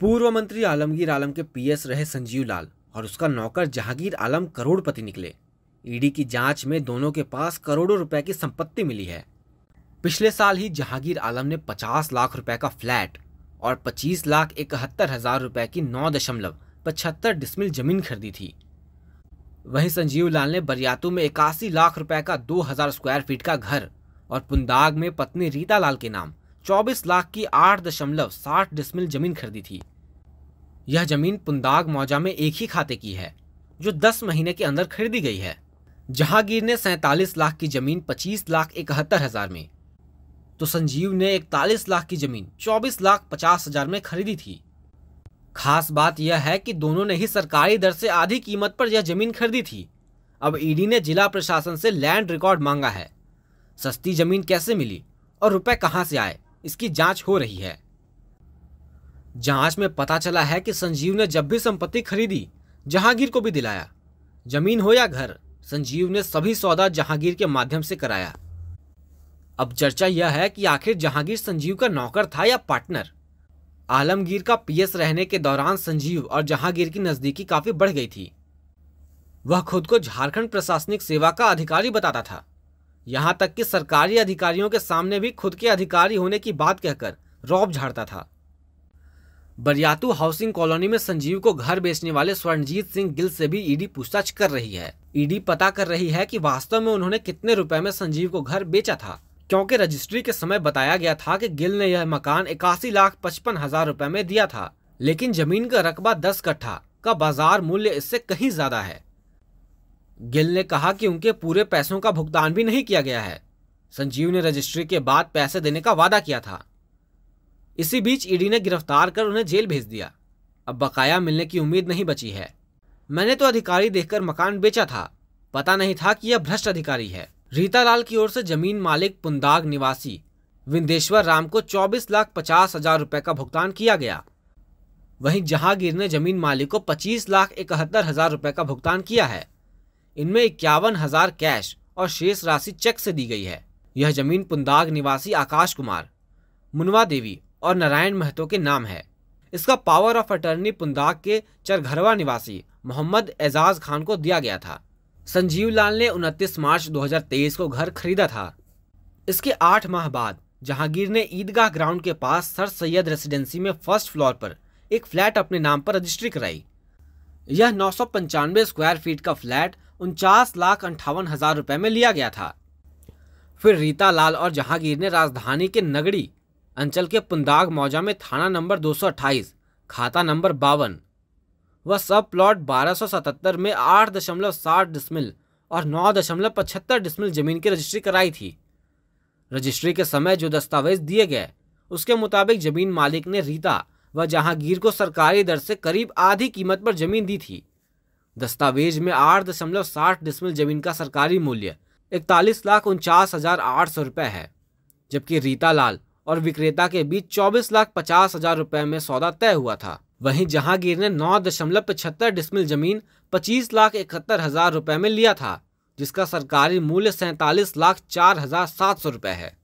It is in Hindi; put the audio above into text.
पूर्व मंत्री आलमगीर आलम के पीएस रहे संजीव लाल और उसका नौकर जहांगीर आलम करोड़पति निकले। ईडी की जांच में दोनों के पास करोड़ों रुपए की संपत्ति मिली है। पिछले साल ही जहांगीर आलम ने 50 लाख रुपए का फ्लैट और 25,71,000 रुपए की 9.75 डिसमिल जमीन खरीदी थी। वहीं संजीव लाल ने बरियातू में 81 लाख रुपए का 2000 स्क्वायर फीट का घर और पुंदाग में पत्नी रीता लाल के नाम 24 लाख की 8.60 डिसमिल जमीन खरीदी थी। यह जमीन पुंदाग मौजा में एक ही खाते की है जो 10 महीने के अंदर खरीदी गई है। जहांगीर ने 47 लाख की जमीन 25,71,000 में, तो संजीव ने 41 लाख की जमीन 24,50,000 में खरीदी थी। खास बात यह है कि दोनों ने ही सरकारी दर से आधी कीमत पर यह जमीन खरीदी थी। अब ईडी ने जिला प्रशासन से लैंड रिकॉर्ड मांगा है। सस्ती जमीन कैसे मिली और रुपए कहां से आए, इसकी जांच हो रही है। जांच में पता चला है कि संजीव ने जब भी संपत्ति खरीदी जहांगीर को भी दिलाया। जमीन हो या घर, संजीव ने सभी सौदा जहांगीर के माध्यम से कराया। अब चर्चा यह है कि आखिर जहांगीर संजीव का नौकर था या पार्टनर। आलमगीर का पीएस रहने के दौरान संजीव और जहांगीर की नजदीकी काफी बढ़ गई थी। वह खुद को झारखंड प्रशासनिक सेवा का अधिकारी बताता था, यहां तक कि सरकारी अधिकारियों के सामने भी खुद के अधिकारी होने की बात कहकर रौब झाड़ता था। बरियातू हाउसिंग कॉलोनी में संजीव को घर बेचने वाले स्वर्णजीत सिंह गिल से भी ईडी पूछताछ कर रही है। ईडी पता कर रही है कि वास्तव में उन्होंने कितने रुपए में संजीव को घर बेचा था, क्योंकि रजिस्ट्री के समय बताया गया था कि गिल ने यह मकान 81,55,000 रुपए में दिया था, लेकिन जमीन का रकबा 10 कट्ठा का बाजार मूल्य इससे कहीं ज्यादा है। गिल ने कहा कि उनके पूरे पैसों का भुगतान भी नहीं किया गया है। संजीव ने रजिस्ट्री के बाद पैसे देने का वादा किया था। इसी बीच ईडी ने गिरफ्तार कर उन्हें जेल भेज दिया। अब बकाया मिलने की उम्मीद नहीं बची है। मैंने तो अधिकारी देखकर मकान बेचा था, पता नहीं था कि यह भ्रष्ट अधिकारी है। रीता लाल की ओर से जमीन मालिक पुंदाग निवासी विंदेश्वर राम को 24,50,000 रुपए का भुगतान किया गया। वहीं जहांगीर ने जमीन मालिक को 25,71,000 रुपए का भुगतान किया है। इनमें 51,000 कैश और शेष राशि चेक से दी गई है। यह जमीन पुंदाग निवासी आकाश कुमार, मुनवा देवी और नारायण महतो के नाम है। इसका पावर ऑफ अटर्नी पुंदाग के चरघरवा निवासी मोहम्मद एजाज खान को दिया गया था। संजीव लाल ने 29 मार्च 2023 को घर खरीदा था। इसके 8 माह बाद जहांगीर ने ईदगाह ग्राउंड के पास सर सैयद रेसिडेंसी में फर्स्ट फ्लोर पर एक फ्लैट अपने नाम पर रजिस्ट्री कराई। यह 995 स्क्वायर फीट का फ्लैट 49,58,000 रुपए में लिया गया था। फिर रीता लाल और जहांगीर ने राजधानी के नगड़ी अंचल के पुंदाग मौजा में थाना नंबर 228, खाता नंबर 52 व सब प्लॉट 1277 में 8.60 डिसमिल और 9.75 डिसमिल जमीन की रजिस्ट्री कराई थी। रजिस्ट्री के समय जो दस्तावेज दिए गए उसके मुताबिक जमीन मालिक ने रीता व जहांगीर को सरकारी दर से करीब आधी कीमत पर जमीन दी थी। दस्तावेज में 8.60 डिसमिल जमीन का सरकारी मूल्य 41,49,800 रुपए है, जबकि रीता लाल और विक्रेता के बीच 24,50,000 रुपए में सौदा तय हुआ था। वहीं जहांगीर ने 9.75 डिसमिल जमीन 25,71,000 रुपए में लिया था, जिसका सरकारी मूल्य 47,04,700 रुपए है।